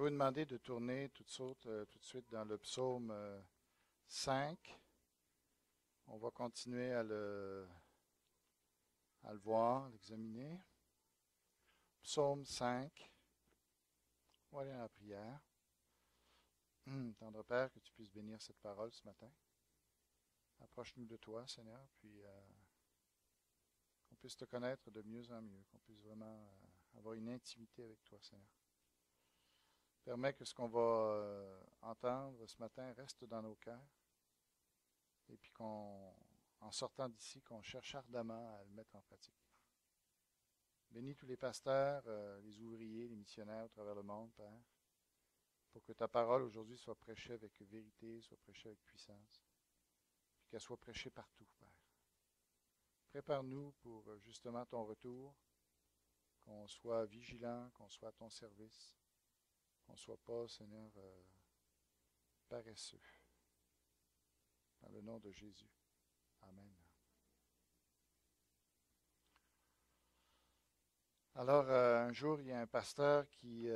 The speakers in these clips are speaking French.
vais vous demander de tourner tout de suite dans le psaume 5. On va continuer à le voir, à l'examiner. Psaume 5. On va aller dans la prière. Tendre Père, que tu puisses bénir cette parole ce matin. Approche-nous de toi, Seigneur, puis qu'on puisse te connaître de mieux en mieux, qu'on puisse vraiment avoir une intimité avec toi, Seigneur. Permets que ce qu'on va entendre ce matin reste dans nos cœurs et puis qu'en sortant d'ici, qu'on cherche ardemment à le mettre en pratique. Bénis tous les pasteurs, les ouvriers, les missionnaires à travers le monde, Père, pour que ta parole aujourd'hui soit prêchée avec vérité, soit prêchée avec puissance, puis qu'elle soit prêchée partout, Père. Prépare-nous pour justement ton retour, qu'on soit vigilant, qu'on soit à ton service, qu'on ne soit pas, Seigneur, paresseux. Dans le nom de Jésus. Amen. Alors, un jour, il y a un pasteur qui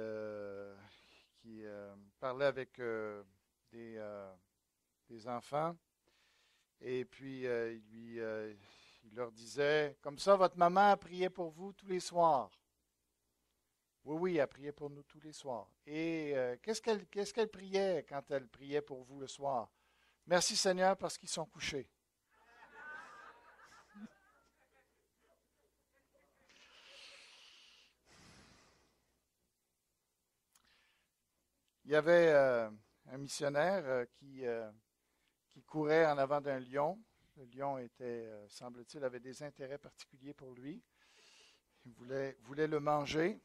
parlait avec des enfants et puis il leur disait, comme ça, votre maman a prié pour vous tous les soirs. Oui, elle priait pour nous tous les soirs. Et qu'est-ce qu'elle priait quand elle priait pour vous le soir? Merci Seigneur parce qu'ils sont couchés. Il y avait un missionnaire qui courait en avant d'un lion. Le lion était, semble-t-il, avait des intérêts particuliers pour lui. Il voulait le manger.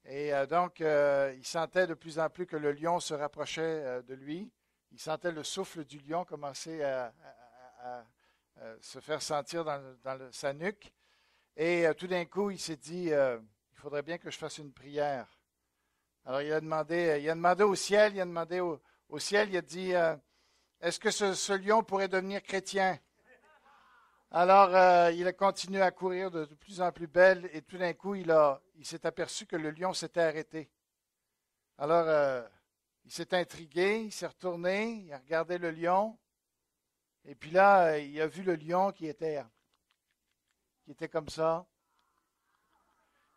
Et donc, il sentait de plus en plus que le lion se rapprochait de lui. Il sentait le souffle du lion commencer à se faire sentir dans sa nuque. Et tout d'un coup, il s'est dit, il faudrait bien que je fasse une prière. Alors, il a demandé au ciel, il a dit, est-ce que ce lion pourrait devenir chrétien? Alors, il a continué à courir de plus en plus belle et tout d'un coup, il s'est aperçu que le lion s'était arrêté. Alors, il s'est intrigué, il s'est retourné, il a regardé le lion et puis là, il a vu le lion qui était comme ça.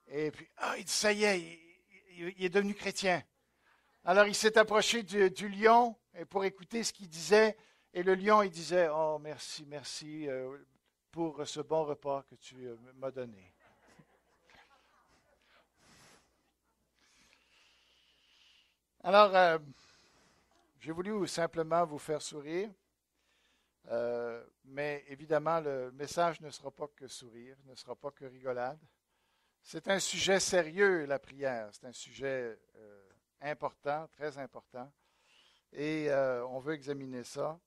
Et puis, il dit, ça y est, il est devenu chrétien. Alors, il s'est approché du lion pour écouter ce qu'il disait et le lion, il disait, oh, merci pour ce bon repas que tu m'as donné. Alors, j'ai voulu simplement vous faire sourire, mais évidemment, le message ne sera pas que sourire, ne sera pas que rigolade. C'est un sujet sérieux, la prière. C'est un sujet important, très important. Et on veut examiner ça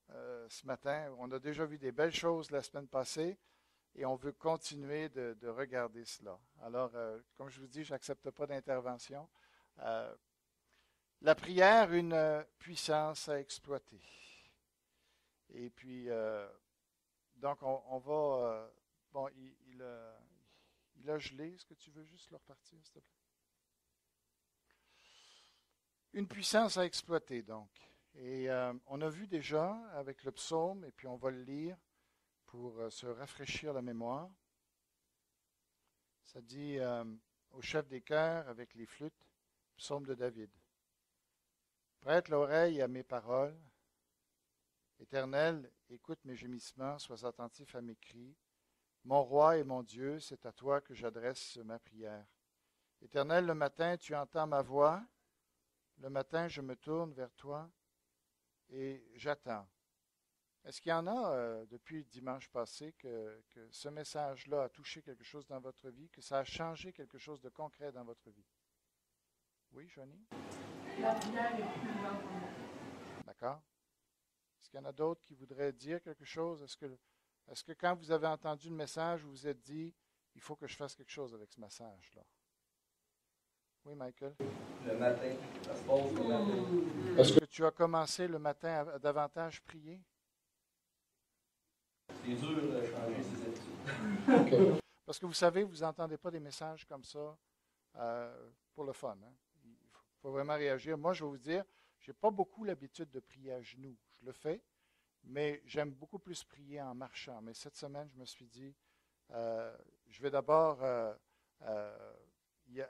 ce matin. On a déjà vu des belles choses la semaine passée. Et on veut continuer de regarder cela. Alors, comme je vous dis, je n'accepte pas d'intervention. La prière, une puissance à exploiter. Et puis, donc, on va... bon, il a gelé. Est-ce que tu veux juste le repartir, s'il te plaît? Une puissance à exploiter, donc. Et on a vu déjà avec le psaume, et puis on va le lire pour se rafraîchir la mémoire. Ça dit au chef des chœurs avec les flûtes, psaume de David. Prête l'oreille à mes paroles. Éternel, écoute mes gémissements, sois attentif à mes cris. Mon roi et mon Dieu, c'est à toi que j'adresse ma prière. Éternel, le matin, tu entends ma voix. Le matin, je me tourne vers toi et j'attends. Est-ce qu'il y en a depuis dimanche passé que ce message-là a touché quelque chose dans votre vie, que ça a changé quelque chose de concret dans votre vie? Oui, Johnny? La prière est plus grande pour moi. D'accord. Est-ce qu'il y en a d'autres qui voudraient dire quelque chose? Est-ce que quand vous avez entendu le message, vous vous êtes dit, il faut que je fasse quelque chose avec ce message-là? Oui, Michael? Le matin, ça se passe le matin. Est-ce que tu as commencé le matin à davantage prier? C'est dur de changer ses habitudes. Okay. Parce que vous savez, vous n'entendez pas des messages comme ça pour le fun. Hein? Il faut vraiment réagir. Moi, je vais vous dire, je n'ai pas beaucoup l'habitude de prier à genoux. Je le fais, mais j'aime beaucoup plus prier en marchant. Mais cette semaine, je me suis dit, je vais d'abord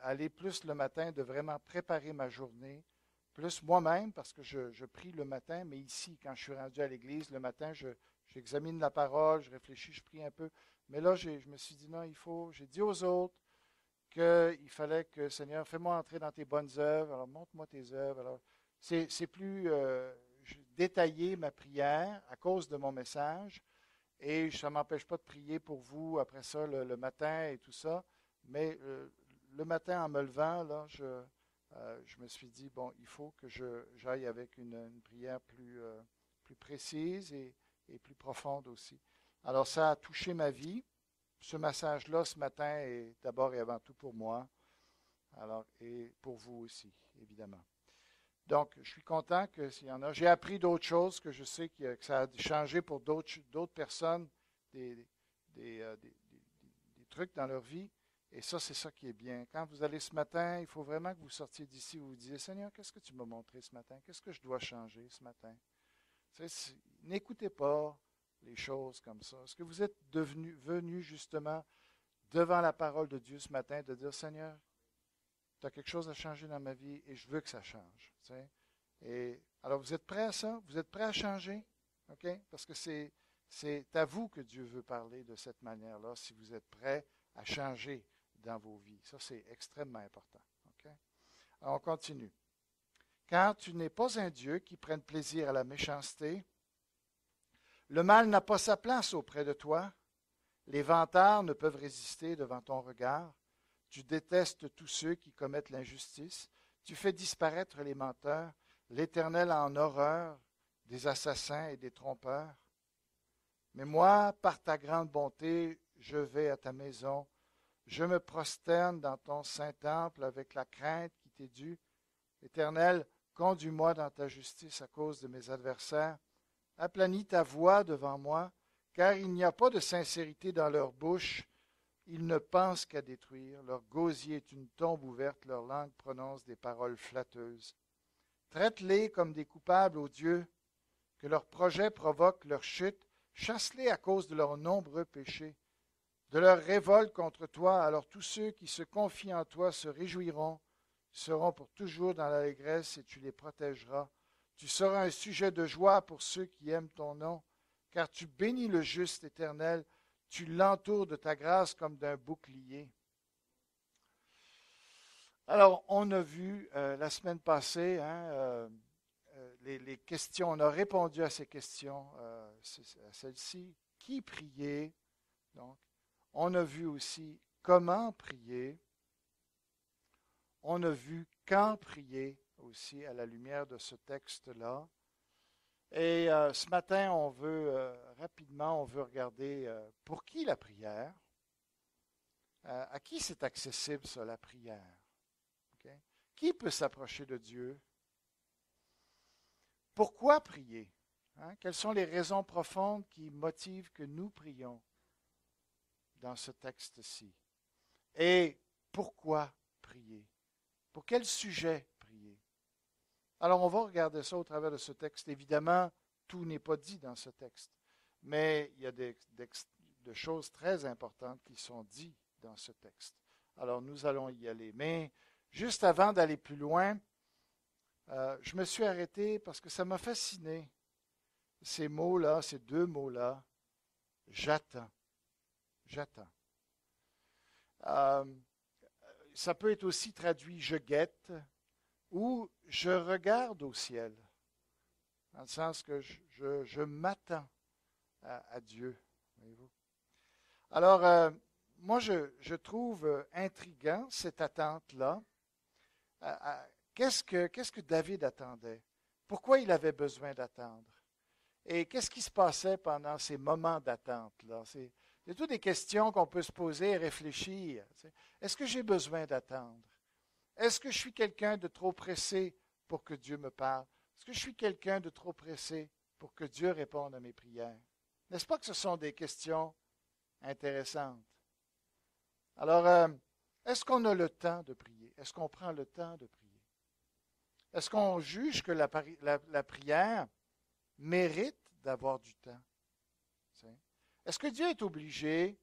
aller plus le matin, de vraiment préparer ma journée, plus moi-même, parce que je prie le matin, mais ici, quand je suis rendu à l'église, le matin, j'examine la parole, je réfléchis, je prie un peu. Mais là, je me suis dit, non, j'ai dit aux autres qu'il fallait que, Seigneur, fais-moi entrer dans tes bonnes œuvres, alors montre-moi tes œuvres. Alors, c'est plus détaillé ma prière à cause de mon message, et ça ne m'empêche pas de prier pour vous après ça le matin et tout ça, mais le matin en me levant, là, je me suis dit, bon, il faut que j'aille avec une prière plus précise et plus profonde aussi. Alors, ça a touché ma vie. Ce massage-là, ce matin, est d'abord et avant tout pour moi, alors, et pour vous aussi, évidemment. Donc, je suis content que s'il y en a. J'ai appris d'autres choses que je sais que ça a changé pour d'autres personnes, des trucs dans leur vie. Et ça, c'est ça qui est bien. Quand vous allez ce matin, il faut vraiment que vous sortiez d'ici et vous disiez, Seigneur, qu'est-ce que tu m'as montré ce matin? Qu'est-ce que je dois changer ce matin? N'écoutez pas les choses comme ça. Est-ce que vous êtes venu justement devant la parole de Dieu ce matin de dire, Seigneur, tu as quelque chose à changer dans ma vie et je veux que ça change. Et alors, vous êtes prêts à ça? Vous êtes prêts à changer? OK? Parce que c'est à vous que Dieu veut parler de cette manière-là, si vous êtes prêts à changer dans vos vies. Ça, c'est extrêmement important. OK? Alors, on continue. Car tu n'es pas un Dieu qui prenne plaisir à la méchanceté. Le mal n'a pas sa place auprès de toi. Les vantards ne peuvent résister devant ton regard. Tu détestes tous ceux qui commettent l'injustice. Tu fais disparaître les menteurs. L'Éternel a en horreur des assassins et des trompeurs. Mais moi, par ta grande bonté, je vais à ta maison. Je me prosterne dans ton saint temple avec la crainte qui t'est due. Éternel, conduis-moi dans ta justice à cause de mes adversaires. Aplanis ta voix devant moi, car il n'y a pas de sincérité dans leur bouche. Ils ne pensent qu'à détruire. Leur gosier est une tombe ouverte. Leur langue prononce des paroles flatteuses. Traite-les comme des coupables, ô Dieu, que leurs projets provoquent leur chute. Chasse-les à cause de leurs nombreux péchés, de leur révolte contre toi. Alors tous ceux qui se confient en toi se réjouiront, seront pour toujours dans l'allégresse et tu les protégeras. Tu seras un sujet de joie pour ceux qui aiment ton nom, car tu bénis le juste Éternel, tu l'entoures de ta grâce comme d'un bouclier. Alors, on a vu la semaine passée les questions, on a répondu à ces questions, à celles-ci. Qui prier? Donc, on a vu aussi comment prier. On a vu quand prier aussi à la lumière de ce texte-là. Et ce matin, on veut rapidement, on veut regarder pour qui la prière. À qui c'est accessible, ça, la prière? Okay? Qui peut s'approcher de Dieu? Pourquoi prier? Quelles sont les raisons profondes qui motivent que nous prions dans ce texte-ci? Et pourquoi prier? Pour quel sujet prier? Alors, on va regarder ça au travers de ce texte. Évidemment, tout n'est pas dit dans ce texte, mais il y a des choses très importantes qui sont dites dans ce texte. Alors, nous allons y aller. Mais juste avant d'aller plus loin, je me suis arrêté parce que ça m'a fasciné, ces mots-là, ces deux mots-là. J'attends. J'attends. Ça peut être aussi traduit je guette ou je regarde au ciel, dans le sens que je m'attends à Dieu. Voyez-vous? Alors, moi, je trouve intriguant cette attente-là. Qu'est-ce que David attendait? Pourquoi il avait besoin d'attendre? Et qu'est-ce qui se passait pendant ces moments d'attente-là? C'est toutes des questions qu'on peut se poser et réfléchir. Est-ce que j'ai besoin d'attendre? Est-ce que je suis quelqu'un de trop pressé pour que Dieu me parle? Est-ce que je suis quelqu'un de trop pressé pour que Dieu réponde à mes prières? N'est-ce pas que ce sont des questions intéressantes? Alors, est-ce qu'on a le temps de prier? Est-ce qu'on prend le temps de prier? Est-ce qu'on juge que la prière mérite d'avoir du temps? Est-ce que Dieu est obligé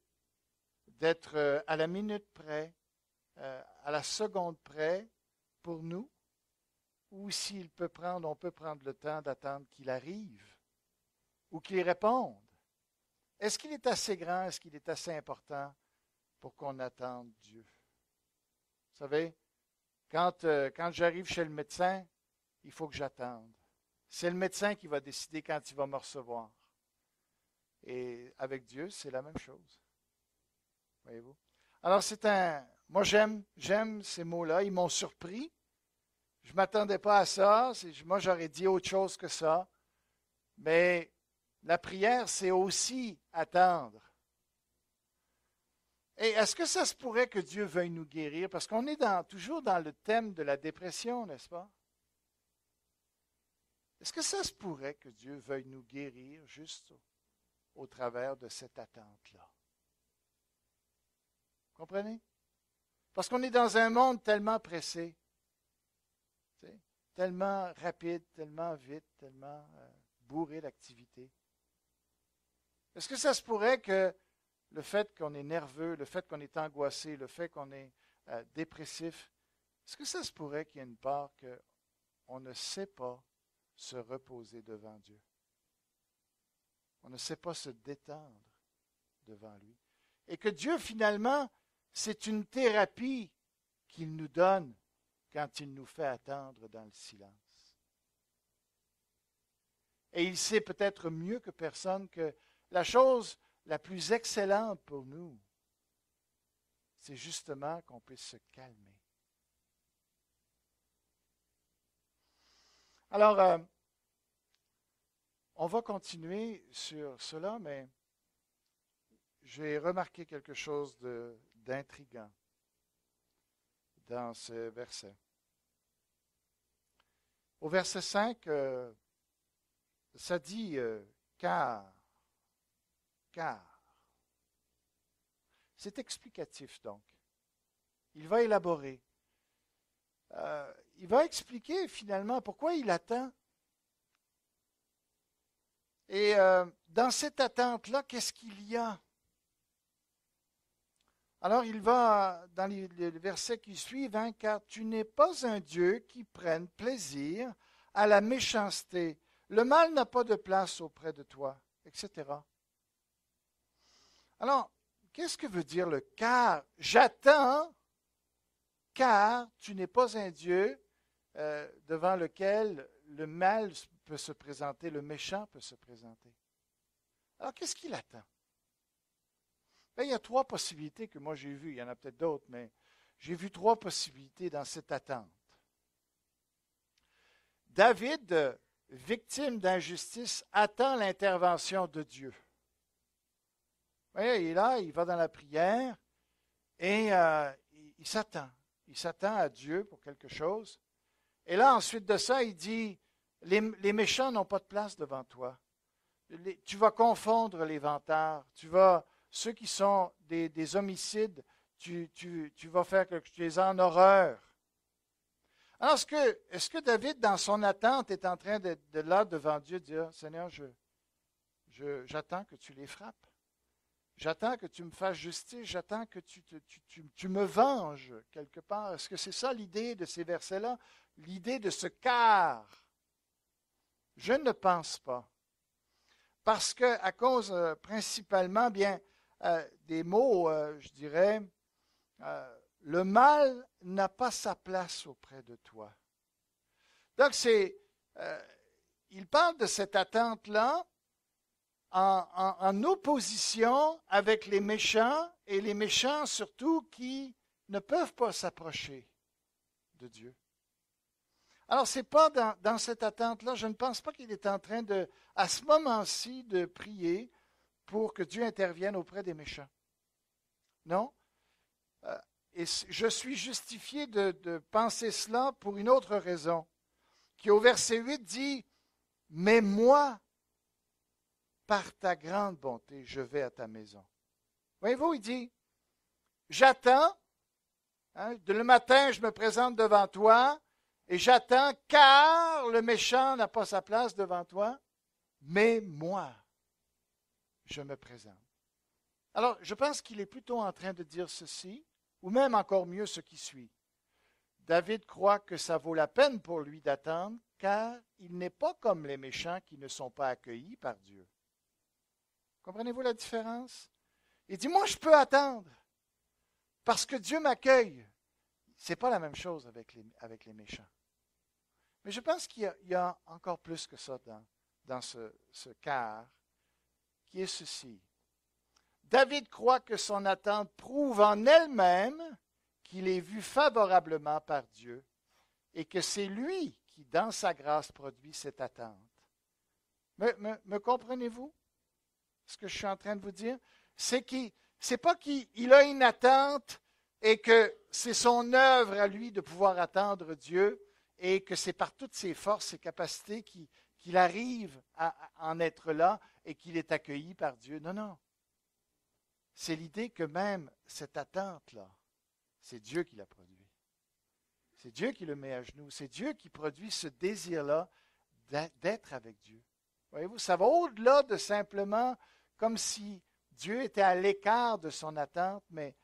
d'être à la minute près, à la seconde près pour nous? Ou s'il peut prendre, on peut prendre le temps d'attendre qu'il arrive ou qu'il réponde? Est-ce qu'il est assez grand, est-ce qu'il est assez important pour qu'on attende Dieu? Vous savez, quand j'arrive chez le médecin, il faut que j'attende. C'est le médecin qui va décider quand il va me recevoir. Et avec Dieu, c'est la même chose. Voyez-vous? Alors, moi, j'aime ces mots-là. Ils m'ont surpris. Je ne m'attendais pas à ça. Moi, j'aurais dit autre chose que ça. Mais la prière, c'est aussi attendre. Et est-ce que ça se pourrait que Dieu veuille nous guérir? Parce qu'on est toujours dans le thème de la dépression, n'est-ce pas? Est-ce que ça se pourrait que Dieu veuille nous guérir juste au travers de cette attente-là? Comprenez? Parce qu'on est dans un monde tellement pressé, tellement rapide, tellement vite, tellement bourré d'activité. Est-ce que ça se pourrait que le fait qu'on est nerveux, le fait qu'on est angoissé, le fait qu'on est dépressif, est-ce que ça se pourrait qu'il y ait une part qu'on ne sait pas se reposer devant Dieu? On ne sait pas se détendre devant lui. Et que Dieu, finalement, c'est une thérapie qu'il nous donne quand il nous fait attendre dans le silence. Et il sait peut-être mieux que personne que la chose la plus excellente pour nous, c'est justement qu'on puisse se calmer. Alors, on va continuer sur cela, mais j'ai remarqué quelque chose d'intriguant dans ce verset. Au verset 5, ça dit car. C'est explicatif donc. Il va élaborer. Il va expliquer finalement pourquoi il attend. Et dans cette attente-là, qu'est-ce qu'il y a? Alors il va dans les versets qui suivent, hein, car tu n'es pas un Dieu qui prenne plaisir à la méchanceté. Le mal n'a pas de place auprès de toi, etc. Alors, qu'est-ce que veut dire le car? J'attends, car tu n'es pas un Dieu devant lequel le mal peut se présenter, le méchant peut se présenter. Alors, qu'est-ce qu'il attend? Bien, il y a trois possibilités que moi j'ai vues. Il y en a peut-être d'autres, mais j'ai vu trois possibilités dans cette attente. David, victime d'injustice, attend l'intervention de Dieu. Voyez, il est là, il va dans la prière et il s'attend. Il s'attend à Dieu pour quelque chose. Et là, ensuite de ça, il dit, les méchants n'ont pas de place devant toi. Tu vas confondre les vantards. Ceux qui sont des homicides, tu vas faire quelque chose, tu les as en horreur. Alors, est-ce que David, dans son attente, est en train de là devant Dieu, dire, Seigneur, j'attends que tu les frappes. J'attends que tu me fasses justice, j'attends que tu me venges quelque part. Est-ce que c'est ça l'idée de ces versets-là? L'idée de ce car? Je ne pense pas. Parce que, à cause principalement, des mots, je dirais, le mal n'a pas sa place auprès de toi. Donc, il parle de cette attente-là en opposition avec les méchants, et les méchants surtout qui ne peuvent pas s'approcher de Dieu. Alors, ce n'est pas dans cette attente-là, je ne pense pas qu'il est en train à ce moment-ci, de prier pour que Dieu intervienne auprès des méchants. Non. Et je suis justifié de penser cela pour une autre raison, qui au verset 8 dit, « Mais moi, par ta grande bonté, je vais à ta maison. » Voyez-vous, il dit, « J'attends, hein, le matin, je me présente devant toi, et j'attends car le méchant n'a pas sa place devant toi, mais moi, je me présente. Alors, je pense qu'il est plutôt en train de dire ceci, ou même encore mieux ce qui suit. David croit que ça vaut la peine pour lui d'attendre, car il n'est pas comme les méchants qui ne sont pas accueillis par Dieu. Comprenez-vous la différence? Il dit, moi, je peux attendre, parce que Dieu m'accueille. Ce n'est pas la même chose avec les méchants. Mais je pense qu'il y a encore plus que ça dans ce quart, qui est ceci. David croit que son attente prouve en elle-même qu'il est vu favorablement par Dieu et que c'est lui qui, dans sa grâce, produit cette attente. Me comprenez-vous ce que je suis en train de vous dire? C'est pas qu'il a une attente et que c'est son œuvre à lui de pouvoir attendre Dieu et que c'est par toutes ses forces, ses capacités qu'il arrive à en être là et qu'il est accueilli par Dieu. Non, non. C'est l'idée que même cette attente-là, c'est Dieu qui la produit. C'est Dieu qui le met à genoux. C'est Dieu qui produit ce désir-là d'être avec Dieu. Voyez-vous, ça va au-delà de simplement comme si Dieu était à l'écart de son attente, mais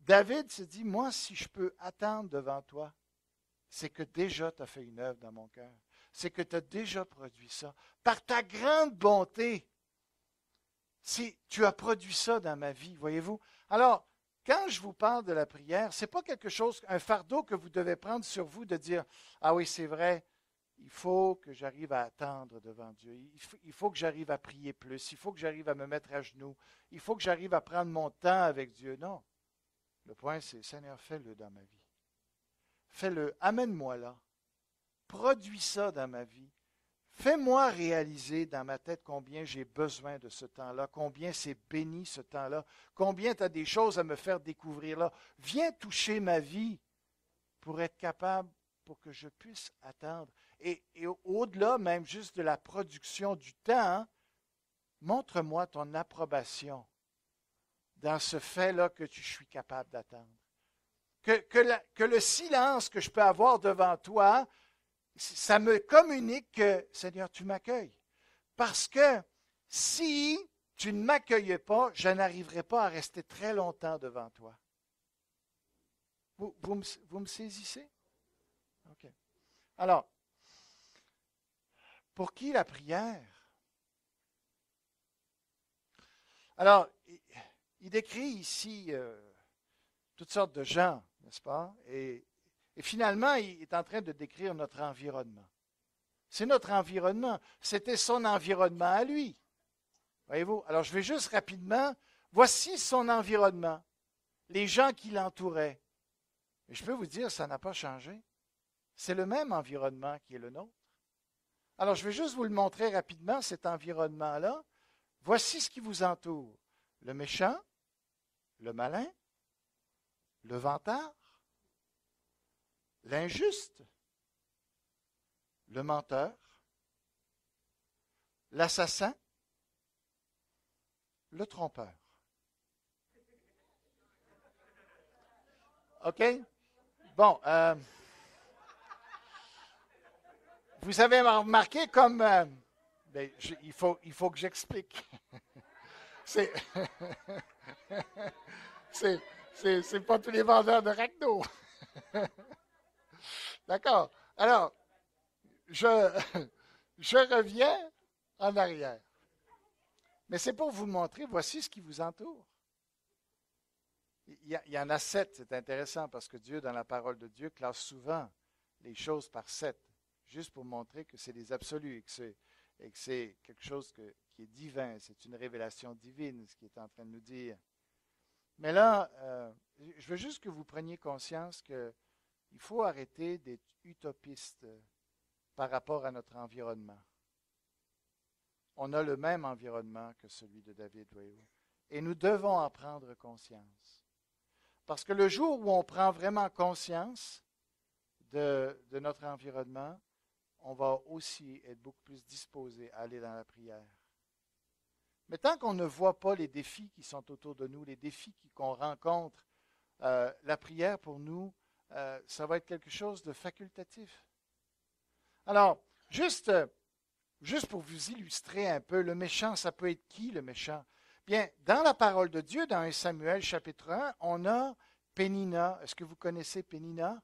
David se dit, moi, si je peux attendre devant toi, c'est que déjà tu as fait une œuvre dans mon cœur. C'est que tu as déjà produit ça. Par ta grande bonté, tu as produit ça dans ma vie, voyez-vous. Alors, quand je vous parle de la prière, ce n'est pas quelque chose, un fardeau que vous devez prendre sur vous de dire, ah oui, c'est vrai, il faut que j'arrive à attendre devant Dieu. Il faut que j'arrive à prier plus. Il faut que j'arrive à me mettre à genoux. Il faut que j'arrive à prendre mon temps avec Dieu. Non. Le point, c'est, Seigneur, fais-le dans ma vie. Fais-le. Amène-moi là. Produis ça dans ma vie. Fais-moi réaliser dans ma tête combien j'ai besoin de ce temps-là, combien c'est béni ce temps-là, combien tu as des choses à me faire découvrir là. Viens toucher ma vie pour être capable, pour que je puisse attendre. Et au-delà même juste de la production du temps, montre-moi ton approbation dans ce fait-là que je suis capable d'attendre. Que le silence que je peux avoir devant toi, ça me communique que, Seigneur, tu m'accueilles. Parce que si tu ne m'accueillais pas, je n'arriverais pas à rester très longtemps devant toi. Vous me saisissez? OK. Alors, pour qui la prière? Alors, il décrit ici toutes sortes de gens, n'est-ce pas? Et finalement, il est en train de décrire notre environnement. C'est notre environnement. C'était son environnement à lui. Voyez-vous? Alors, je vais juste rapidement. Voici son environnement. Les gens qui l'entouraient. Et je peux vous dire, ça n'a pas changé. C'est le même environnement qui est le nôtre. Alors, je vais juste vous le montrer rapidement, cet environnement-là. Voici ce qui vous entoure. Le méchant, le malin, le vantard, l'injuste, le menteur, l'assassin, le trompeur. OK? Bon, vous avez remarqué comme... il faut que j'explique. C'est pas tous les vendeurs de Ragno. D'accord. Alors, je reviens en arrière. Mais c'est pour vous montrer, voici ce qui vous entoure. Il y en a 7, c'est intéressant parce que Dieu, dans la parole de Dieu, classe souvent les choses par 7, juste pour montrer que c'est des absolus et que c'est quelque chose qui est divin, c'est une révélation divine, ce qu'il est en train de nous dire. Mais là, je veux juste que vous preniez conscience qu'il faut arrêter d'être utopiste par rapport à notre environnement. On a le même environnement que celui de David, voyez-vous. Et nous devons en prendre conscience. Parce que le jour où on prend vraiment conscience de notre environnement, on va aussi être beaucoup plus disposé à aller dans la prière. Mais tant qu'on ne voit pas les défis qui sont autour de nous, les défis qu'on rencontre, la prière pour nous ça va être quelque chose de facultatif. Alors, juste pour vous illustrer un peu, le méchant, ça peut être qui, le méchant? Bien, dans la parole de Dieu, dans 1 Samuel chapitre 1, on a Pénina. Est-ce que vous connaissez Pénina?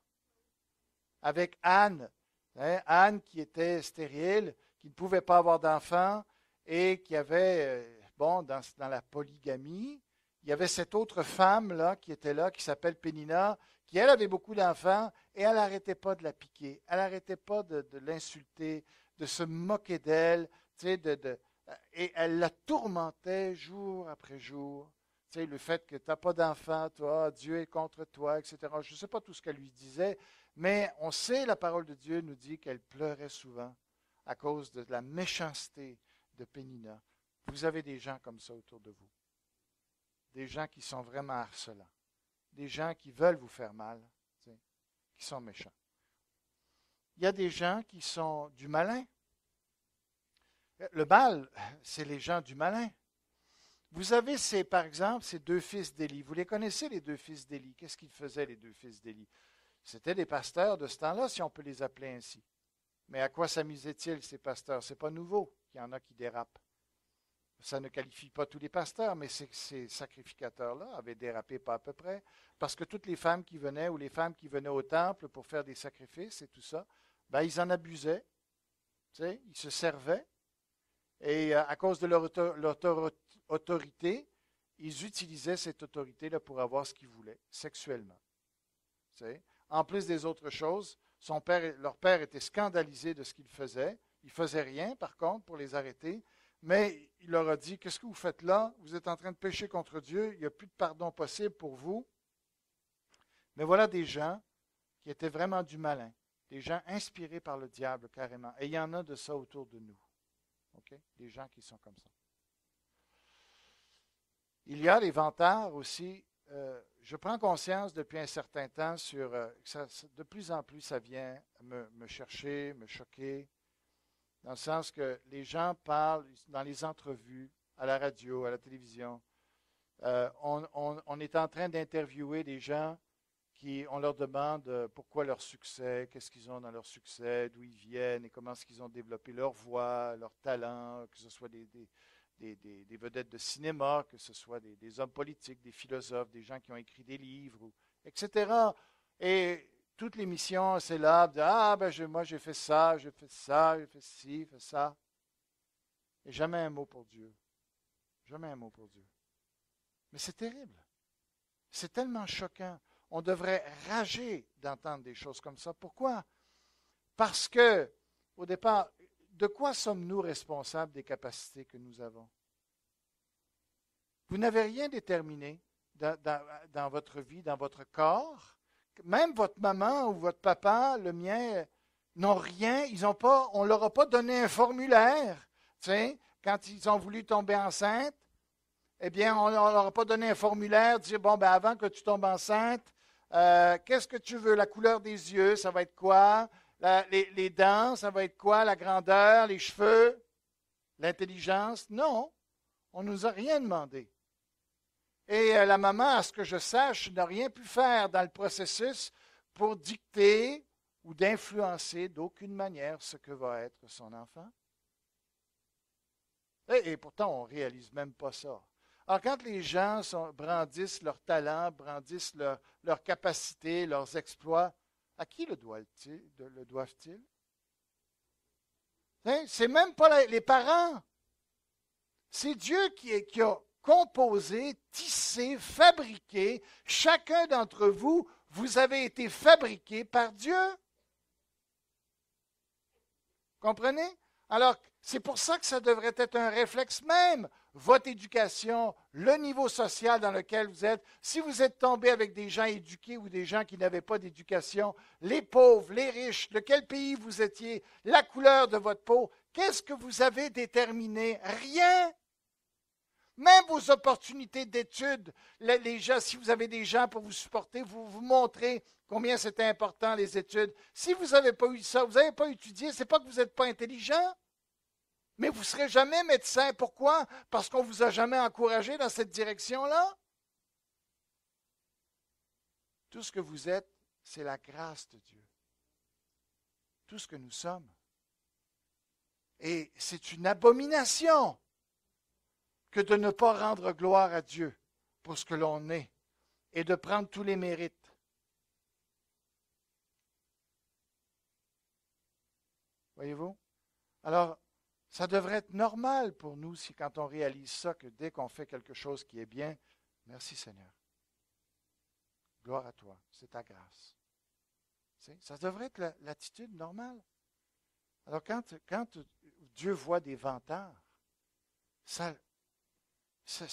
Avec Anne. Hein, Anne qui était stérile, qui ne pouvait pas avoir d'enfant et qui avait, dans la polygamie, il y avait cette autre femme-là qui était là, qui s'appelle Pénina, qui, elle, avait beaucoup d'enfants et elle n'arrêtait pas de la piquer. Elle n'arrêtait pas de l'insulter, de se moquer d'elle, et elle la tourmentait jour après jour. Tu sais, le fait que tu n'as pas d'enfant, toi, Dieu est contre toi, etc. Je ne sais pas tout ce qu'elle lui disait, mais on sait, la parole de Dieu nous dit qu'elle pleurait souvent à cause de la méchanceté de Pénina. Vous avez des gens comme ça autour de vous. Des gens qui sont vraiment harcelants. Des gens qui veulent vous faire mal, tu sais, qui sont méchants. Il y a des gens qui sont du malin. Le mal, c'est les gens du malin. Vous avez, par exemple, ces deux fils d'Élie. Vous les connaissez, les deux fils d'Élie. Qu'est-ce qu'ils faisaient, les deux fils d'Élie? C'était des pasteurs de ce temps-là, si on peut les appeler ainsi. Mais à quoi s'amusaient-ils, ces pasteurs? Ce n'est pas nouveau qu'il y en a qui dérapent. Ça ne qualifie pas tous les pasteurs, mais ces sacrificateurs-là avaient dérapé pas à peu près. Parce que toutes les femmes qui venaient, ou les femmes qui venaient au temple pour faire des sacrifices et tout ça, ben, ils en abusaient. Tu sais, ils se servaient. Et à cause de leur autorité, ils utilisaient cette autorité-là pour avoir ce qu'ils voulaient, sexuellement. Tu sais. En plus des autres choses, leur père était scandalisé de ce qu'il faisait. Il ne faisait rien, par contre, pour les arrêter. Mais il leur a dit, qu'est-ce que vous faites là? Vous êtes en train de pécher contre Dieu. Il n'y a plus de pardon possible pour vous. Mais voilà des gens qui étaient vraiment du malin. Des gens inspirés par le diable, carrément. Et il y en a de ça autour de nous. Okay? Des gens qui sont comme ça. Il y a les vantards aussi. Je prends conscience depuis un certain temps de plus en plus, ça vient me chercher, me choquer, dans le sens que les gens parlent dans les entrevues, à la radio, à la télévision. On est en train d'interviewer des gens on leur demande pourquoi leur succès, qu'est-ce qu'ils ont dans leur succès, d'où ils viennent et comment est-ce qu'ils ont développé leur voix, leur talent, que ce soit des vedettes de cinéma, que ce soit des hommes politiques, des philosophes, des gens qui ont écrit des livres, etc. Et toute l'émission, c'est là, moi j'ai fait ça, j'ai fait ça, j'ai fait ci, j'ai fait ça. Et jamais un mot pour Dieu. Jamais un mot pour Dieu. Mais c'est terrible. C'est tellement choquant. On devrait rager d'entendre des choses comme ça. Pourquoi? Parce que, au départ, de quoi sommes-nous responsables des capacités que nous avons? Vous n'avez rien déterminé dans votre vie, dans votre corps. Même votre maman ou votre papa, le mien, n'ont rien. On ne leur a pas donné un formulaire. Tu sais, quand ils ont voulu tomber enceinte, eh bien, on ne leur a pas donné un formulaire, dire, avant que tu tombes enceinte, qu'est-ce que tu veux? La couleur des yeux, ça va être quoi? Les dents, ça va être quoi? La grandeur, les cheveux, l'intelligence? Non, on ne nous a rien demandé. Et la maman, à ce que je sache, n'a rien pu faire dans le processus pour dicter ou d'influencer d'aucune manière ce que va être son enfant. Et pourtant, on ne réalise même pas ça. Alors, quand les gens brandissent leur talent, brandissent leur capacité, leurs exploits, à qui le doivent-ils? C'est même pas les parents. C'est Dieu qui a composé, tissé, fabriqué. Chacun d'entre vous, vous avez été fabriqué par Dieu. Comprenez? Alors, c'est pour ça que ça devrait être un réflexe même. Votre éducation, le niveau social dans lequel vous êtes, si vous êtes tombé avec des gens éduqués ou des gens qui n'avaient pas d'éducation, les pauvres, les riches, de quel pays vous étiez, la couleur de votre peau, qu'est-ce que vous avez déterminé? Rien. Même vos opportunités d'études, les gens, si vous avez des gens pour vous supporter, vous montrez combien c'était important les études. Si vous n'avez pas eu ça, vous n'avez pas étudié, ce n'est pas que vous n'êtes pas intelligent. Mais vous ne serez jamais médecin. Pourquoi? Parce qu'on ne vous a jamais encouragé dans cette direction-là. Tout ce que vous êtes, c'est la grâce de Dieu. Tout ce que nous sommes. Et c'est une abomination que de ne pas rendre gloire à Dieu pour ce que l'on est et de prendre tous les mérites. Voyez-vous? Alors, ça devrait être normal pour nous si quand on réalise ça, que dès qu'on fait quelque chose qui est bien, merci Seigneur. Gloire à toi, c'est ta grâce. Ça devrait être l'attitude normale. Alors, quand Dieu voit des vantards, ça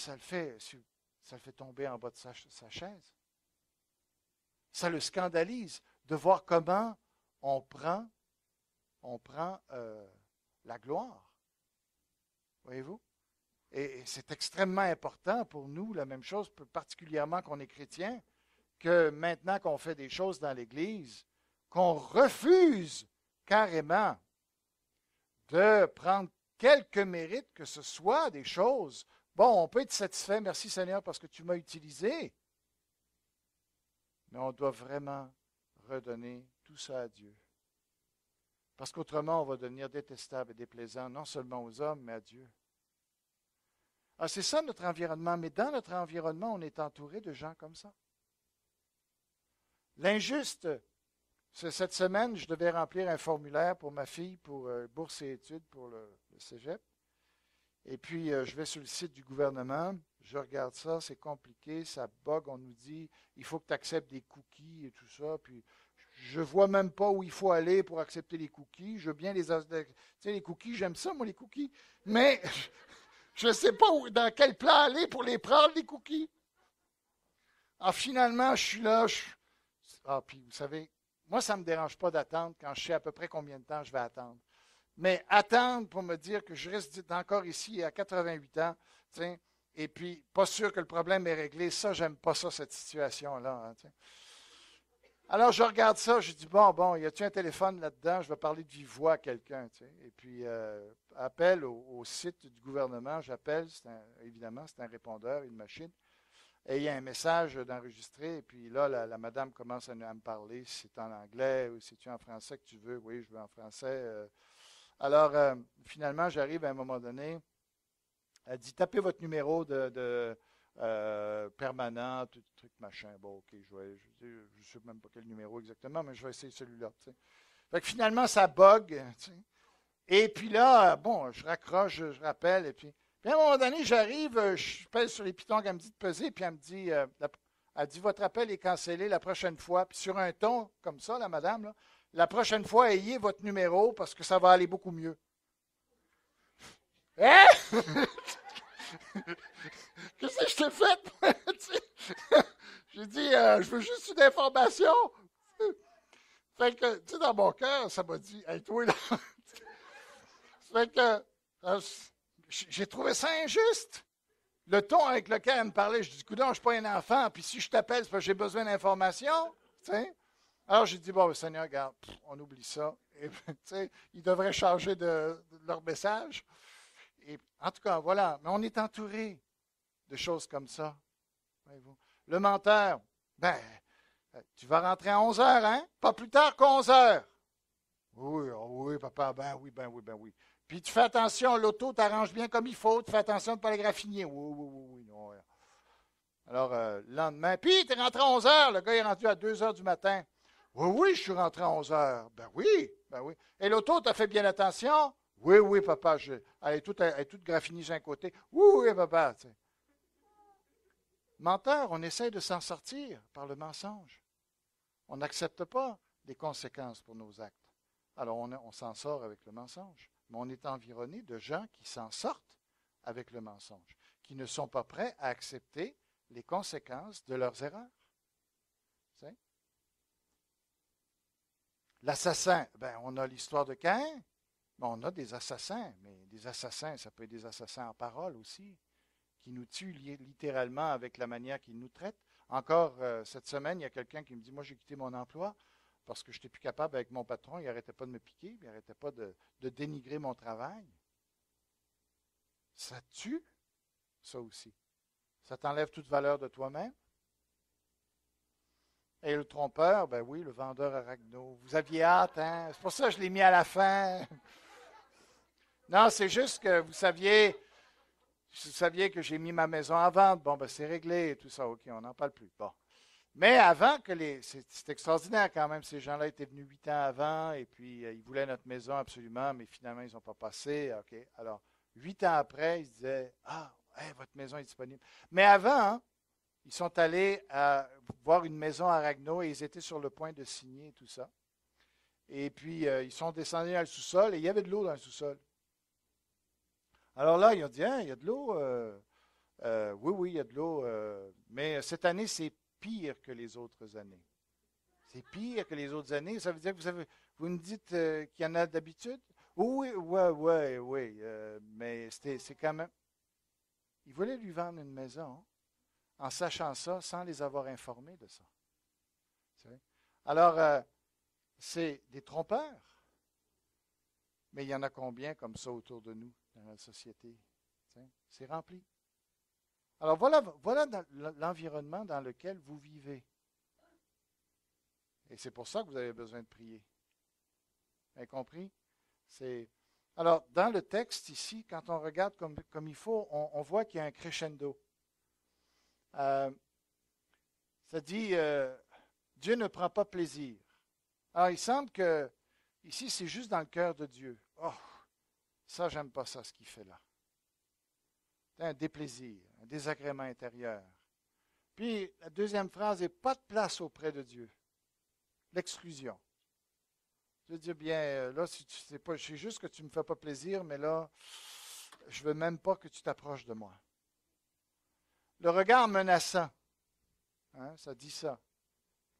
le fait tomber en bas de sa chaise. Ça le scandalise de voir comment on prend la gloire. Voyez-vous? Et c'est extrêmement important pour nous, la même chose, particulièrement qu'on est chrétien, que maintenant qu'on fait des choses dans l'Église, qu'on refuse carrément de prendre quelque mérite que ce soit des choses. Bon, on peut être satisfait, merci Seigneur, parce que tu m'as utilisé. Mais on doit vraiment redonner tout ça à Dieu. Parce qu'autrement, on va devenir détestable et déplaisant, non seulement aux hommes, mais à Dieu. Alors, c'est ça notre environnement, mais dans notre environnement, on est entouré de gens comme ça. L'injuste, cette semaine, je devais remplir un formulaire pour ma fille, pour bourse et études pour le cégep. Et puis, je vais sur le site du gouvernement, je regarde ça, c'est compliqué, ça bug, on nous dit, il faut que tu acceptes des cookies et tout ça, puis je ne vois même pas où il faut aller pour accepter les cookies. Je veux bien tu sais, les cookies, j'aime ça, moi, les cookies, mais je ne sais pas dans quel plan aller pour les prendre, les cookies. Alors, finalement, je suis là, puis vous savez, moi, ça ne me dérange pas d'attendre quand je sais à peu près combien de temps je vais attendre. Mais attendre pour me dire que je reste encore ici à 88 ans, et puis pas sûr que le problème est réglé, ça, j'aime pas ça, cette situation-là. Hein, alors, je regarde ça, je dis, bon, y a-t-il un téléphone là-dedans? Je vais parler de vive voix à quelqu'un. Et puis, appel au site du gouvernement, j'appelle, évidemment, c'est un répondeur, une machine. Et il y a un message d'enregistrer, et puis là, la madame commence à me parler, si c'est en anglais ou si tu es en français que tu veux. Oui, je veux en français. Alors, finalement, j'arrive à un moment donné, elle dit, tapez votre numéro de permanent, tout truc, machin. Bon, OK, je ne sais même pas quel numéro exactement, mais je vais essayer celui-là. Fait que finalement, ça bug. Et puis là, bon, je raccroche, je rappelle, et puis à un moment donné, j'arrive, je pèse sur les pitons qu'elle me dit de peser, puis elle me dit, elle dit, votre appel est cancellé la prochaine fois. Puis sur un ton comme ça, la madame, là, la prochaine fois, ayez votre numéro parce que ça va aller beaucoup mieux. Hein? Qu'est-ce que je t'ai fait? J'ai dit, je veux juste une information. Fait que, tu sais, dans mon cœur, ça m'a dit, hey, toi, là. Fait que, j'ai trouvé ça injuste. Le ton avec lequel elle me parlait, je dis, coudonc, je ne suis pas un enfant, puis si je t'appelle, c'est parce que j'ai besoin d'informations. Alors, j'ai dit, bon, Seigneur, regarde, on oublie ça. Et, ils devraient changer de leur message. Et, en tout cas, voilà. Mais on est entouré de choses comme ça. Voyez-vous. Le menteur, tu vas rentrer à 11 heures, hein? Pas plus tard qu'11 heures. Oui, oh oui, papa, ben oui. Puis tu fais attention, l'auto t'arrange bien comme il faut, tu fais attention de ne pas les graffiner. Oui, non. Alors, le lendemain, puis tu es rentré à 11 heures, le gars est rendu à 2 heures du matin. Oui, je suis rentré à 11 heures. Ben oui. Et l'auto, t'as fait bien attention? Oui, papa, elle est toute graffinée sur un côté. Oui, papa. T'sais. Menteur, on essaie de s'en sortir par le mensonge. On n'accepte pas les conséquences pour nos actes. Alors, on s'en sort avec le mensonge. Mais on est environné de gens qui s'en sortent avec le mensonge, qui ne sont pas prêts à accepter les conséquences de leurs erreurs. T'sais? L'assassin, on a l'histoire de Caïn, mais on a des assassins. Mais des assassins, ça peut être des assassins en parole aussi, qui nous tuent littéralement avec la manière qu'ils nous traitent. Encore cette semaine, il y a quelqu'un qui me dit, moi j'ai quitté mon emploi parce que je n'étais plus capable avec mon patron, il n'arrêtait pas de me piquer, il n'arrêtait pas de dénigrer mon travail. Ça tue, ça aussi. Ça t'enlève toute valeur de toi-même. Et le trompeur, ben oui, le vendeur Aragno. Vous aviez hâte, hein? C'est pour ça que je l'ai mis à la fin. Non, c'est juste que vous saviez que j'ai mis ma maison à vendre. Bon, ben c'est réglé et tout ça. OK, on n'en parle plus. Bon. Mais avant que c'est extraordinaire quand même, ces gens-là étaient venus 8 ans avant et puis ils voulaient notre maison absolument, mais finalement, ils n'ont pas passé. OK. Alors, 8 ans après, ils se disaient, ah, hey, votre maison est disponible. Mais avant, hein, ils sont allés voir une maison à Ragno et ils étaient sur le point de signer tout ça. Et puis, ils sont descendus dans le sous-sol et il y avait de l'eau dans le sous-sol. Alors là, ils ont dit, hein, il y a de l'eau. Oui, il y a de l'eau. Mais cette année, c'est pire que les autres années. C'est pire que les autres années. Ça veut dire que vous me dites qu'il y en a d'habitude? Oui. Mais c'est quand même. Ils voulaient lui vendre une maison en sachant ça, sans les avoir informés de ça. Alors, c'est des trompeurs. Mais il y en a combien comme ça autour de nous, dans la société? C'est rempli. Alors, voilà l'environnement dans lequel vous vivez. Et c'est pour ça que vous avez besoin de prier. Vous avez compris? Alors, dans le texte ici, quand on regarde comme il faut, on voit qu'il y a un crescendo. Ça dit, Dieu ne prend pas plaisir. Alors, il semble que, ici, c'est juste dans le cœur de Dieu. Oh, ça, j'aime pas ça, ce qu'il fait là. C'est un déplaisir, un désagrément intérieur. Puis, la deuxième phrase est pas de place auprès de Dieu. L'exclusion. Je veux dire, bien, là, si tu sais pas, je sais juste que tu ne me fais pas plaisir, mais là, je veux même pas que tu t'approches de moi. Le regard menaçant, hein, ça dit ça.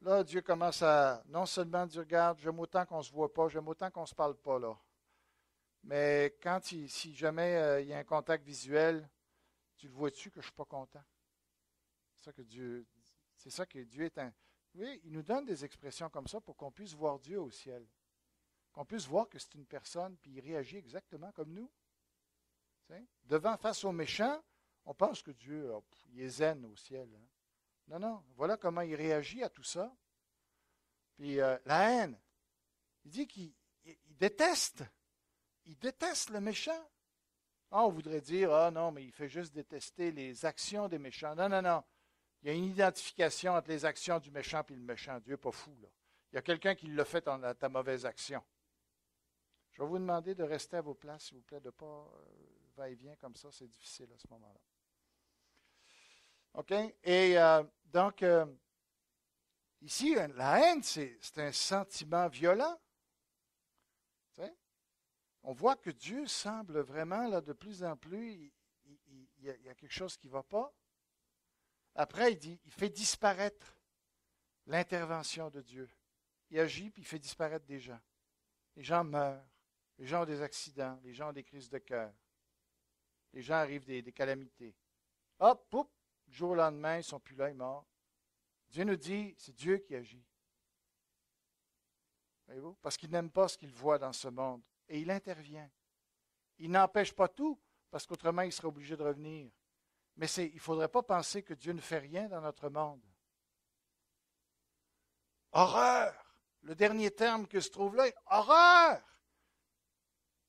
Là, Dieu commence à, non seulement dire, regarde, j'aime autant qu'on ne se voit pas, j'aime autant qu'on ne se parle pas, là. Mais si jamais il y a un contact visuel, tu le vois-tu que je ne suis pas content? C'est ça que Dieu est un... Oui, il nous donne des expressions comme ça pour qu'on puisse voir Dieu au ciel. Qu'on puisse voir que c'est une personne, puis il réagit exactement comme nous. Face aux méchants, on pense que Dieu, il est zen au ciel. Hein? Non, voilà comment il réagit à tout ça. Puis la haine, il dit qu'il déteste. Il déteste le méchant. On voudrait dire, ah non, mais il fait juste détester les actions des méchants. Non. Il y a une identification entre les actions du méchant et le méchant. Dieu n'est pas fou, là. Il y a quelqu'un qui l'a fait dans ta mauvaise action. Je vais vous demander de rester à vos places, s'il vous plaît, de ne pas va-et-vient comme ça. C'est difficile à ce moment-là. OK? Et donc, ici, la haine, c'est un sentiment violent. On voit que Dieu semble vraiment, là, de plus en plus, il y a quelque chose qui ne va pas. Après, il fait disparaître l'intervention de Dieu. Il agit, puis il fait disparaître des gens. Les gens meurent. Les gens ont des accidents. Les gens ont des crises de cœur. Les gens arrivent des calamités. Hop, poup, du jour au lendemain, ils ne sont plus là, ils sont morts. Dieu nous dit, c'est Dieu qui agit. Voyez-vous? Parce qu'il n'aime pas ce qu'il voit dans ce monde. Et il intervient. Il n'empêche pas tout, parce qu'autrement, il serait obligé de revenir. Mais il ne faudrait pas penser que Dieu ne fait rien dans notre monde. Horreur! Le dernier terme que se trouve là, horreur!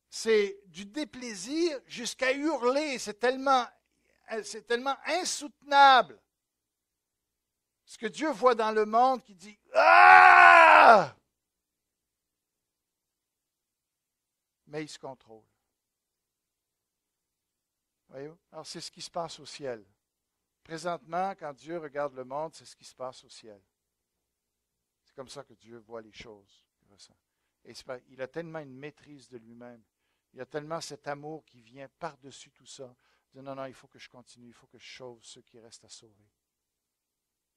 C'est du déplaisir jusqu'à hurler. C'est tellement insoutenable. Ce que Dieu voit dans le monde qui dit « Ah! » Mais il se contrôle. Voyez-vous? Alors, c'est ce qui se passe au ciel. Présentement, quand Dieu regarde le monde, c'est ce qui se passe au ciel. C'est comme ça que Dieu voit les choses. Et il a tellement une maîtrise de lui-même. Il a tellement cet amour qui vient par-dessus tout ça. Il dit, non, il faut que je continue, il faut que je sauve ceux qui restent à sauver.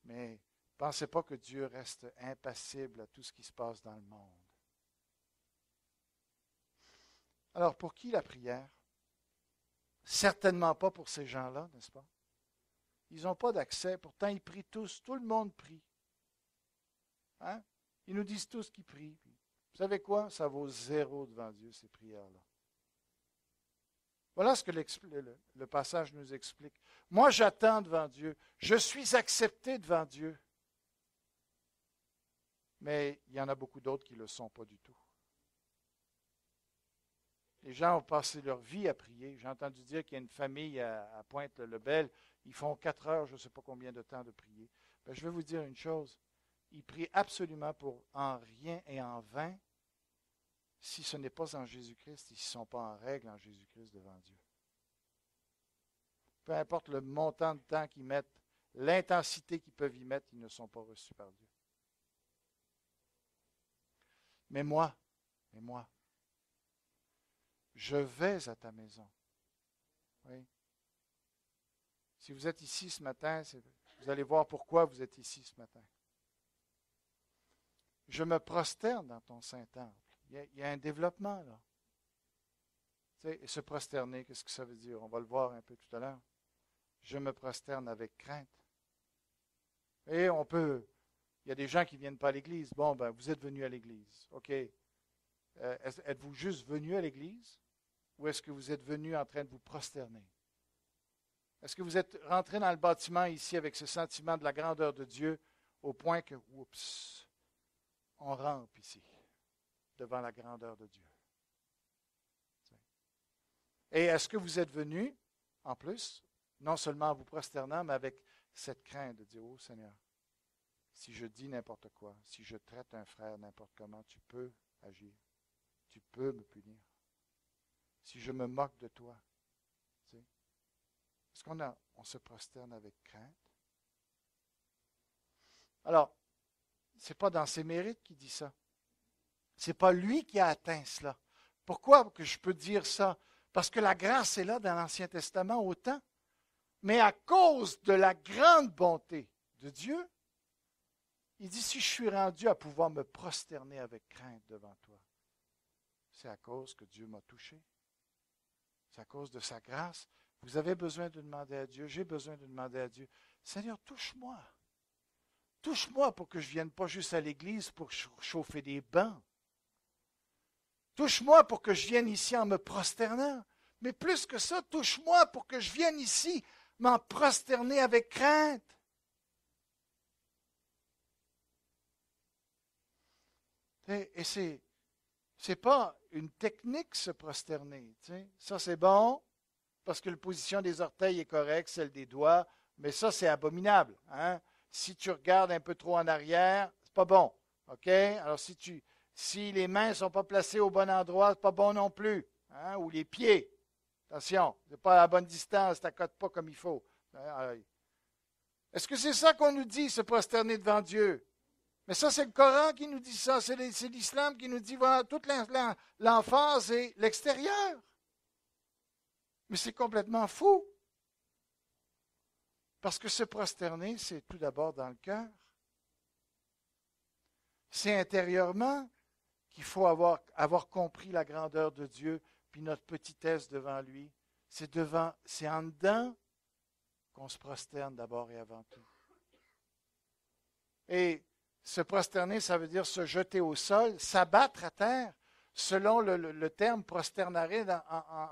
Mais ne pensez pas que Dieu reste impassible à tout ce qui se passe dans le monde. Alors, pour qui la prière? Certainement pas pour ces gens-là, n'est-ce pas? Ils n'ont pas d'accès, pourtant ils prient tous, tout le monde prie. Hein? Ils nous disent tous qu'ils prient. Vous savez quoi? Ça vaut 0 devant Dieu, ces prières-là. Voilà ce que le passage nous explique. Moi, j'attends devant Dieu. Je suis accepté devant Dieu. Mais il y en a beaucoup d'autres qui ne le sont pas du tout. Les gens ont passé leur vie à prier. J'ai entendu dire qu'il y a une famille à Pointe-le-Lebel. Ils font 4 heures, je ne sais pas combien de temps de prier. Ben, je vais vous dire une chose. Ils prient absolument pour en rien et en vain si ce n'est pas en Jésus-Christ et s'ils ne sont pas en règle en Jésus-Christ devant Dieu. Peu importe le montant de temps qu'ils mettent, l'intensité qu'ils peuvent y mettre, ils ne sont pas reçus par Dieu. Mais moi, je vais à ta maison. Oui. Si vous êtes ici ce matin, vous allez voir pourquoi vous êtes ici ce matin. Je me prosterne dans ton Saint-Temple. Il y a un développement là. Tu sais, et se prosterner, qu'est-ce que ça veut dire? On va le voir un peu tout à l'heure. Je me prosterne avec crainte. Et il y a des gens qui ne viennent pas à l'église. Bon, ben, vous êtes venus à l'église. OK. Êtes-vous juste venus à l'église? Ou est-ce que vous êtes venus en train de vous prosterner? Est-ce que vous êtes rentré dans le bâtiment ici avec ce sentiment de la grandeur de Dieu au point que, oups, on rampe ici devant la grandeur de Dieu? Et est-ce que vous êtes venus, en plus, non seulement en vous prosternant, mais avec cette crainte de dire, oh Seigneur, si je dis n'importe quoi, si je traite un frère n'importe comment, tu peux agir. Tu peux me punir. Si je me moque de toi. Tu sais. Est-ce qu'on se prosterne avec crainte? Alors, ce n'est pas dans ses mérites qu'il dit ça. Ce n'est pas lui qui a atteint cela. Pourquoi que je peux dire ça? Parce que la grâce est là dans l'Ancien Testament autant. Mais à cause de la grande bonté de Dieu, il dit, si je suis rendu à pouvoir me prosterner avec crainte devant toi, c'est à cause que Dieu m'a touché. C'est à cause de sa grâce. Vous avez besoin de demander à Dieu, j'ai besoin de demander à Dieu, Seigneur, touche-moi. Touche-moi pour que je ne vienne pas juste à l'église pour chauffer des bancs. Touche-moi pour que je vienne ici en me prosternant. Mais plus que ça, touche-moi pour que je vienne ici m'en prosterner avec crainte. Et c'est pas une technique se prosterner. Ça, c'est bon, parce que la position des orteils est correcte, celle des doigts, mais ça, c'est abominable. Hein? Si tu regardes un peu trop en arrière, c'est pas bon. OK? Alors, si les mains ne sont pas placées au bon endroit, c'est pas bon non plus. Hein? Ou les pieds. Attention, ce n'est pas à la bonne distance, tu n'accotes pas comme il faut. Est-ce que c'est ça qu'on nous dit, se prosterner devant Dieu? Mais ça, c'est le Coran qui nous dit ça. C'est l'islam qui nous dit, voilà, toute l'emphase est l'extérieur. Mais c'est complètement fou. Parce que se prosterner, c'est tout d'abord dans le cœur. C'est intérieurement qu'il faut avoir compris la grandeur de Dieu, puis notre petitesse devant lui. C'est en dedans qu'on se prosterne d'abord et avant tout. Et se prosterner, ça veut dire se jeter au sol, s'abattre à terre. Selon le terme prosternare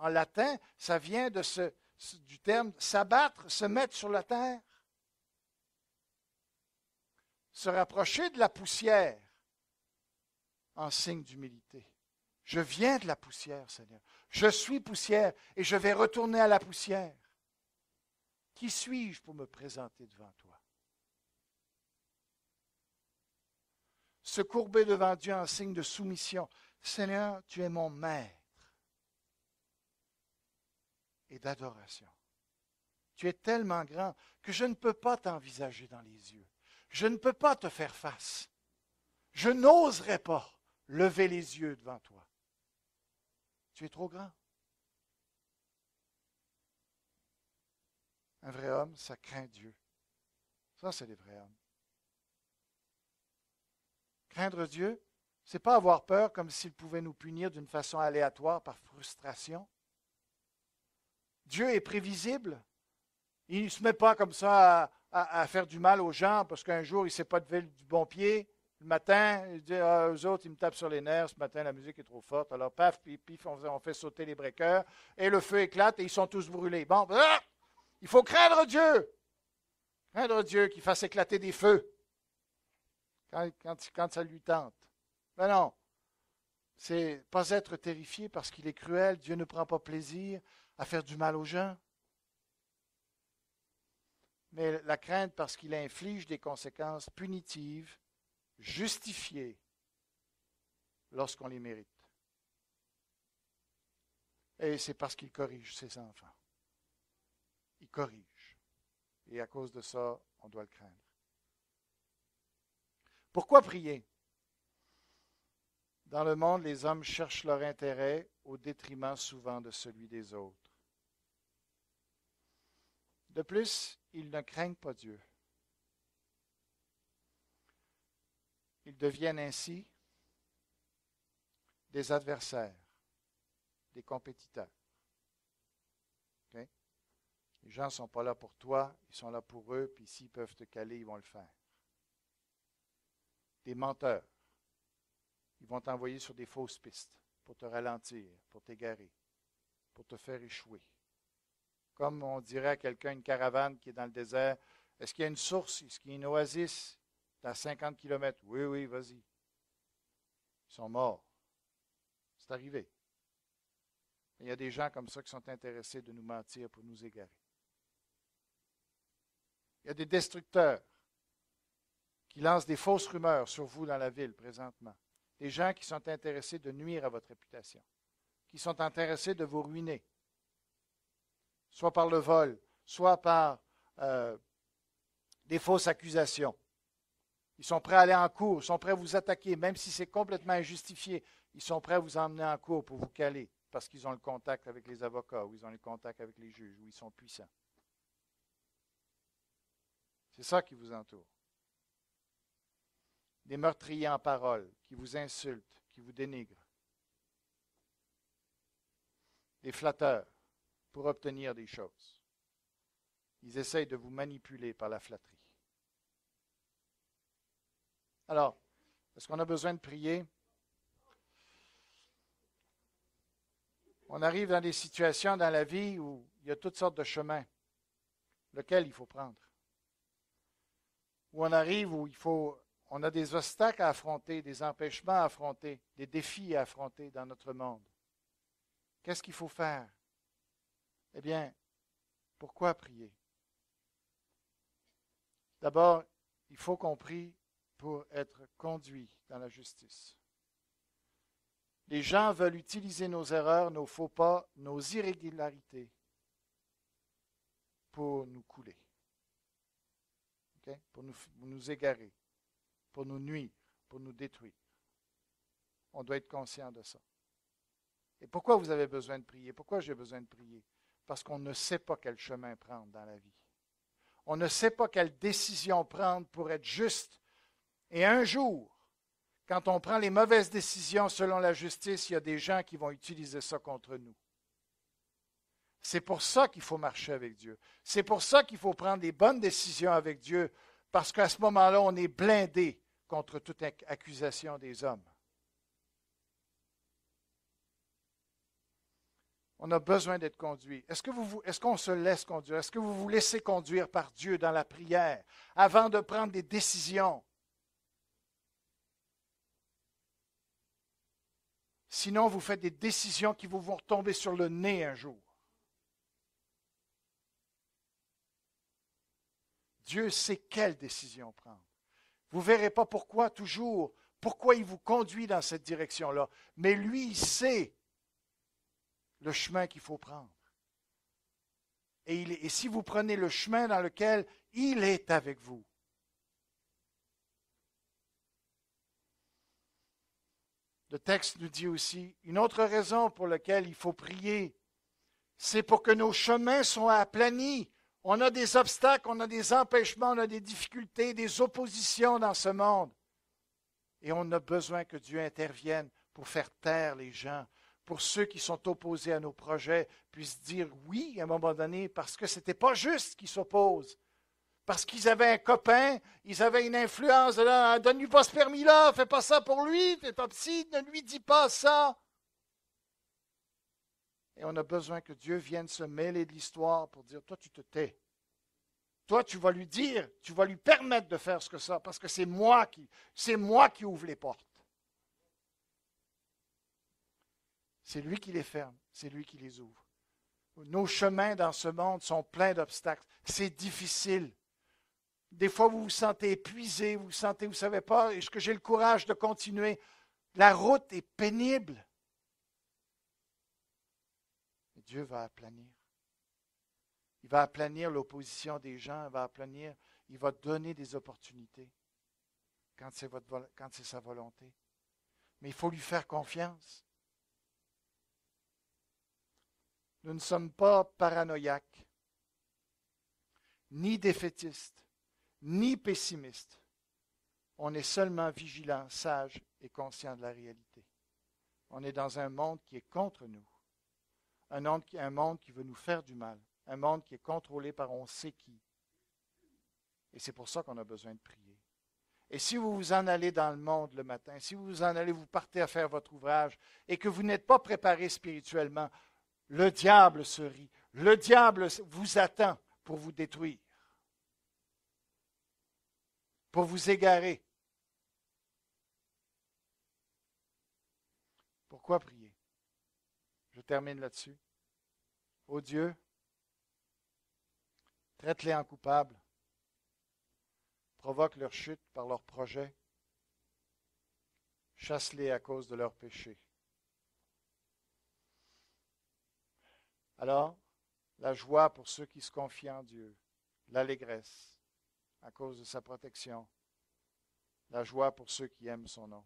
en latin, ça vient du terme s'abattre, se mettre sur la terre. Se rapprocher de la poussière en signe d'humilité. Je viens de la poussière, Seigneur. Je suis poussière et je vais retourner à la poussière. Qui suis-je pour me présenter devant toi? Se courber devant Dieu en signe de soumission. Seigneur, tu es mon maître. Et d'adoration. Tu es tellement grand que je ne peux pas t'envisager dans les yeux. Je ne peux pas te faire face. Je n'oserais pas lever les yeux devant toi. Tu es trop grand. Un vrai homme, ça craint Dieu. Ça, c'est les vrais hommes. Craindre Dieu, ce n'est pas avoir peur comme s'il pouvait nous punir d'une façon aléatoire par frustration. Dieu est prévisible. Il ne se met pas comme ça à faire du mal aux gens parce qu'un jour, il ne s'est pas levé du bon pied. Le matin, il dit, eux autres, ils me tapent sur les nerfs. Ce matin, la musique est trop forte. Alors, paf, pif, on fait sauter les breakers. Et le feu éclate et ils sont tous brûlés. Bon, il faut craindre Dieu. Craindre Dieu qui fasse éclater des feux. quand ça lui tente. Mais non, c'est pas être terrifié parce qu'il est cruel. Dieu ne prend pas plaisir à faire du mal aux gens. Mais la crainte parce qu'il inflige des conséquences punitives, justifiées, lorsqu'on les mérite. Et c'est parce qu'il corrige ses enfants. Il corrige. Et à cause de ça, on doit le craindre. Pourquoi prier? Dans le monde, les hommes cherchent leur intérêt au détriment souvent de celui des autres. De plus, ils ne craignent pas Dieu. Ils deviennent ainsi des adversaires, des compétiteurs. Okay? Les gens ne sont pas là pour toi, ils sont là pour eux, puis s'ils peuvent te caler, ils vont le faire. Des menteurs. Ils vont t'envoyer sur des fausses pistes pour te ralentir, pour t'égarer, pour te faire échouer. Comme on dirait à quelqu'un, une caravane qui est dans le désert, est-ce qu'il y a une source, est-ce qu'il y a une oasis à 50 km? Oui, oui, vas-y. Ils sont morts. C'est arrivé. Il y a des gens comme ça qui sont intéressés de nous mentir pour nous égarer. Il y a des destructeurs qui lancent des fausses rumeurs sur vous dans la ville présentement. Des gens qui sont intéressés de nuire à votre réputation, qui sont intéressés de vous ruiner, soit par le vol, soit par des fausses accusations. Ils sont prêts à aller en cour, ils sont prêts à vous attaquer, même si c'est complètement injustifié. Ils sont prêts à vous emmener en cour pour vous caler, parce qu'ils ont le contact avec les avocats, ou ils ont le contact avec les juges, ou ils sont puissants. C'est ça qui vous entoure. Des meurtriers en parole, qui vous insultent, qui vous dénigrent. Des flatteurs, pour obtenir des choses. Ils essayent de vous manipuler par la flatterie. Alors, est-ce qu'on a besoin de prier? On arrive dans des situations dans la vie où il y a toutes sortes de chemins, lequel il faut prendre. Où on arrive où on a des obstacles à affronter, des empêchements à affronter, des défis à affronter dans notre monde. Qu'est-ce qu'il faut faire? Eh bien, pourquoi prier? D'abord, il faut qu'on prie pour être conduit dans la justice. Les gens veulent utiliser nos erreurs, nos faux pas, nos irrégularités pour nous couler, okay? Pour nous égarer, pour nous nuire, pour nous détruire. On doit être conscient de ça. Et pourquoi vous avez besoin de prier? Pourquoi j'ai besoin de prier? Parce qu'on ne sait pas quel chemin prendre dans la vie. On ne sait pas quelle décision prendre pour être juste. Et un jour, quand on prend les mauvaises décisions selon la justice, il y a des gens qui vont utiliser ça contre nous. C'est pour ça qu'il faut marcher avec Dieu. C'est pour ça qu'il faut prendre des bonnes décisions avec Dieu, parce qu'à ce moment-là, on est blindé contre toute accusation des hommes. On a besoin d'être conduit. Est-ce qu'on se laisse conduire? Est-ce que vous vous laissez conduire par Dieu dans la prière avant de prendre des décisions? Sinon, vous faites des décisions qui vous vont retomber sur le nez un jour. Dieu sait quelle décision prendre. Vous ne verrez pas pourquoi il vous conduit dans cette direction-là. Mais lui, il sait le chemin qu'il faut prendre. Et si vous prenez le chemin dans lequel il est avec vous, le texte nous dit aussi, une autre raison pour laquelle il faut prier, c'est pour que nos chemins soient aplanis. On a des obstacles, on a des empêchements, on a des difficultés, des oppositions dans ce monde. Et on a besoin que Dieu intervienne pour faire taire les gens, pour ceux qui sont opposés à nos projets puissent dire oui à un moment donné, parce que ce n'était pas juste qu'ils s'opposent. Parce qu'ils avaient un copain, ils avaient une influence, là, donne-lui pas ce permis-là, fais pas ça pour lui, fais pas ci, ne lui dis pas ça. Et on a besoin que Dieu vienne se mêler de l'histoire pour dire, toi tu te tais. Toi, tu vas lui dire, tu vas lui permettre de faire ce que ça, parce que c'est moi qui ouvre les portes. C'est lui qui les ferme, c'est lui qui les ouvre. Nos chemins dans ce monde sont pleins d'obstacles. C'est difficile. Des fois, vous vous sentez épuisé, vous ne savez pas, est-ce que j'ai le courage de continuer? La route est pénible. Mais Dieu va aplanir. Il va aplanir l'opposition des gens, il va donner des opportunités quand c'est sa volonté. Mais il faut lui faire confiance. Nous ne sommes pas paranoïaques, ni défaitistes, ni pessimistes. On est seulement vigilants, sages et conscients de la réalité. On est dans un monde qui est contre nous, un monde qui veut nous faire du mal, un monde qui est contrôlé par on sait qui. Et c'est pour ça qu'on a besoin de prier. Et si vous vous en allez dans le monde le matin, si vous vous en allez, vous partez à faire votre ouvrage et que vous n'êtes pas préparé spirituellement, le diable se rit. Le diable vous attend pour vous détruire, pour vous égarer. Pourquoi prier? Je termine là-dessus. Ô Dieu, traite-les en coupables, provoque leur chute par leurs projets, chasse-les à cause de leurs péchés. Alors, la joie pour ceux qui se confient en Dieu, l'allégresse à cause de sa protection, la joie pour ceux qui aiment son nom.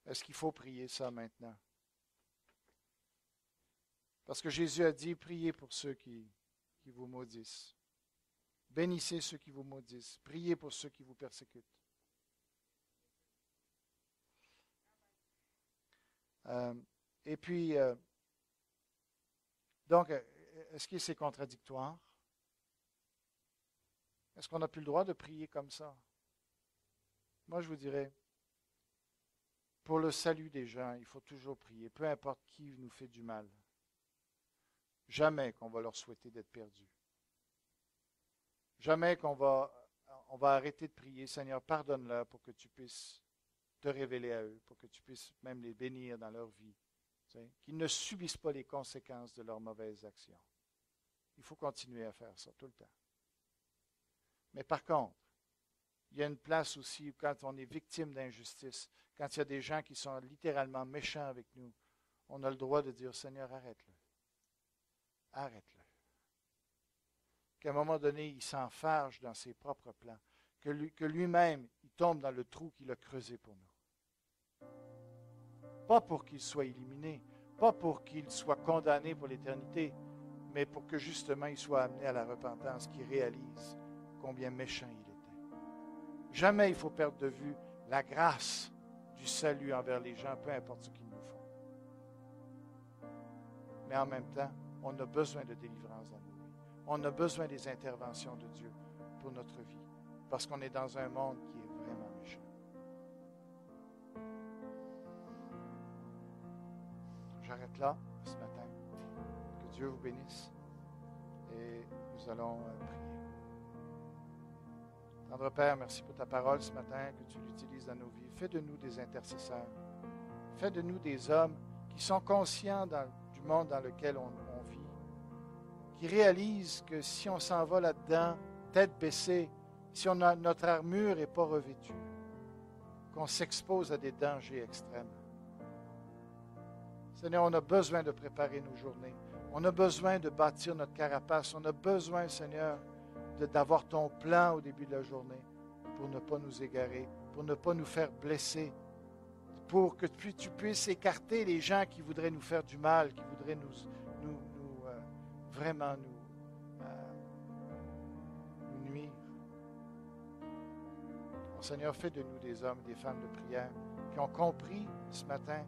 Est-ce qu'il faut prier ça maintenant? Parce que Jésus a dit, priez pour ceux qui vous maudissent. Bénissez ceux qui vous maudissent. Priez pour ceux qui vous persécutent. Et puis, donc, est-ce que c'est contradictoire? Est-ce qu'on n'a plus le droit de prier comme ça? Moi, je vous dirais, pour le salut des gens, il faut toujours prier, peu importe qui nous fait du mal. Jamais qu'on va leur souhaiter d'être perdus. Jamais qu'on va arrêter de prier, Seigneur, pardonne-leur pour que tu puisses te révéler à eux, pour que tu puisses même les bénir dans leur vie, qu'ils ne subissent pas les conséquences de leurs mauvaises actions. Il faut continuer à faire ça tout le temps. Mais par contre, il y a une place aussi où quand on est victime d'injustice, quand il y a des gens qui sont littéralement méchants avec nous, on a le droit de dire, Seigneur, arrête-le. Arrête-le. Qu'à un moment donné, il s'enfarge dans ses propres plans, que lui-même, il tombe dans le trou qu'il a creusé pour nous. Pas pour qu'il soit éliminé, pas pour qu'il soit condamné pour l'éternité, mais pour que justement il soit amené à la repentance, qu'il réalise combien méchant il était. Jamais il faut perdre de vue la grâce du salut envers les gens, peu importe ce qu'ils nous font. Mais en même temps, on a besoin de délivrance dans nos vies. On a besoin des interventions de Dieu pour notre vie, parce qu'on est dans un monde qui est vraiment méchant. J'arrête là ce matin. Que Dieu vous bénisse et nous allons prier. Tendre Père, merci pour ta parole ce matin, que tu l'utilises dans nos vies. Fais de nous des intercesseurs. Fais de nous des hommes qui sont conscients du monde dans lequel on vit, qui réalisent que si on s'en va là-dedans, tête baissée, si notre armure n'est pas revêtue, qu'on s'expose à des dangers extrêmes. Seigneur, on a besoin de préparer nos journées. On a besoin de bâtir notre carapace. On a besoin, Seigneur, d'avoir ton plan au début de la journée pour ne pas nous égarer, pour ne pas nous faire blesser, pour que tu puisses écarter les gens qui voudraient nous faire du mal, qui voudraient vraiment nous nuire. Oh, Seigneur, fais de nous des hommes et des femmes de prière qui ont compris ce matin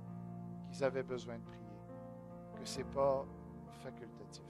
qu'ils avaient besoin de prier, que ce n'est pas facultatif.